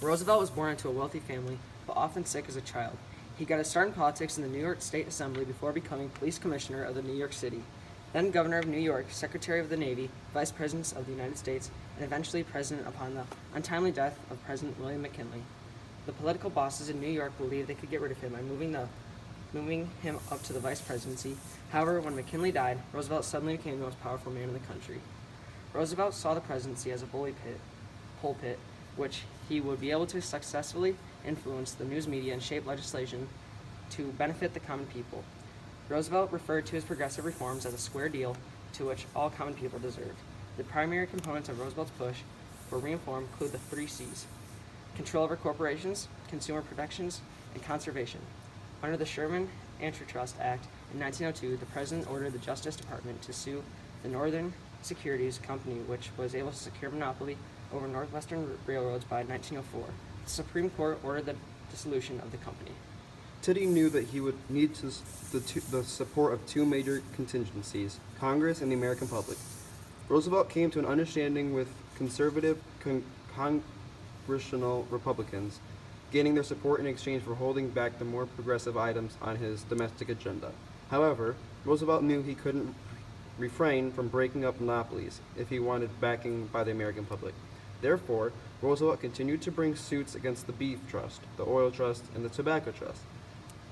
Roosevelt was born into a wealthy family, but often sick as a child. He got his start in politics in the New York State Assembly before becoming police commissioner of the New York City, then governor of New York, secretary of the Navy, vice president of the United States, and eventually president upon the untimely death of President William McKinley. The political bosses in New York believed they could get rid of him by moving him up to the vice presidency. However, when McKinley died, Roosevelt suddenly became the most powerful man in the country. Roosevelt saw the presidency as a pulpit, which he would be able to successfully influence the news media and shape legislation to benefit the common people. Roosevelt referred to his progressive reforms as a square deal to which all common people deserved. The primary components of Roosevelt's push for reform include the three C's: control over corporations, consumer protections, and conservation. Under the Sherman Antitrust Act in 1902, the President ordered the Justice Department to sue the Northern Securities Company, which was able to secure monopoly over Northwestern railroads by 1904. The Supreme Court ordered the dissolution of the company. Teddy knew that he would need the support of two major contingencies, Congress and the American public. Roosevelt came to an understanding with conservative congressional Republicans, gaining their support in exchange for holding back the more progressive items on his domestic agenda. However, Roosevelt knew he couldn't refrain from breaking up monopolies if he wanted backing by the American public. Therefore, Roosevelt continued to bring suits against the Beef Trust, the Oil Trust, and the Tobacco Trust.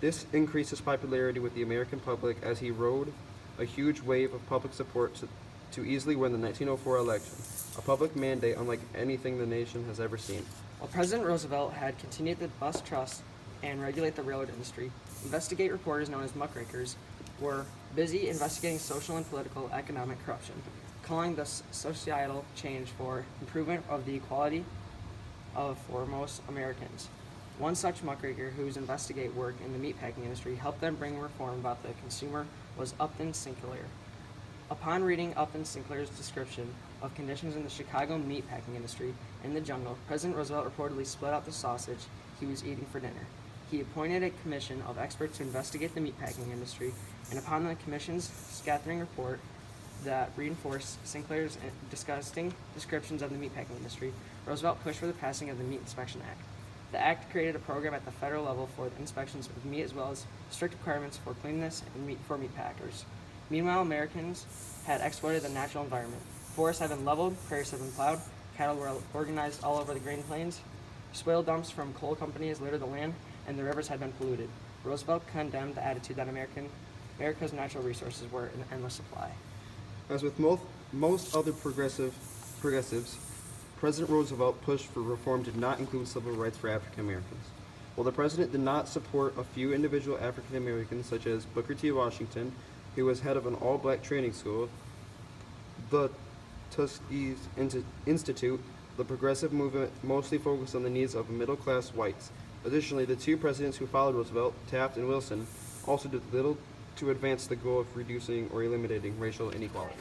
This increased his popularity with the American public as he rode a huge wave of public support to easily win the 1904 election, a public mandate unlike anything the nation has ever seen. While President Roosevelt had continued to bust trusts and regulate the railroad industry, investigate reporters known as muckrakers were busy investigating social and political economic corruption, calling this societal change for improvement of the equality for most Americans. One such muckraker whose investigate work in the meatpacking industry helped them bring reform about the consumer was Upton Sinclair. Upon reading Upton Sinclair's description of conditions in the Chicago meatpacking industry in the jungle, President Roosevelt reportedly split out the sausage he was eating for dinner. He appointed a commission of experts to investigate the meatpacking industry, and upon the commission's scathering report that reinforced Sinclair's disgusting descriptions of the meatpacking industry, Roosevelt pushed for the passing of the Meat Inspection Act. The act created a program at the federal level for the inspections of meat as well as strict requirements for cleanliness and meat for meat packers. Meanwhile, Americans had exploited the natural environment. Forests had been leveled, prairies had been plowed, cattle were organized all over the Green Plains, spoil dumps from coal companies littered the land, and the rivers had been polluted. Roosevelt condemned the attitude that America's natural resources were in endless supply. As with most other progressives, President Roosevelt pushed for reform did not include civil rights for African Americans. While the president did not support a few individual African Americans, such as Booker T. Washington, who was head of an all-black training school, the Tuskegee Institute, the progressive movement mostly focused on the needs of middle-class whites. Additionally, the two presidents who followed Roosevelt, Taft and Wilson, also did little to advance the goal of reducing or eliminating racial inequality.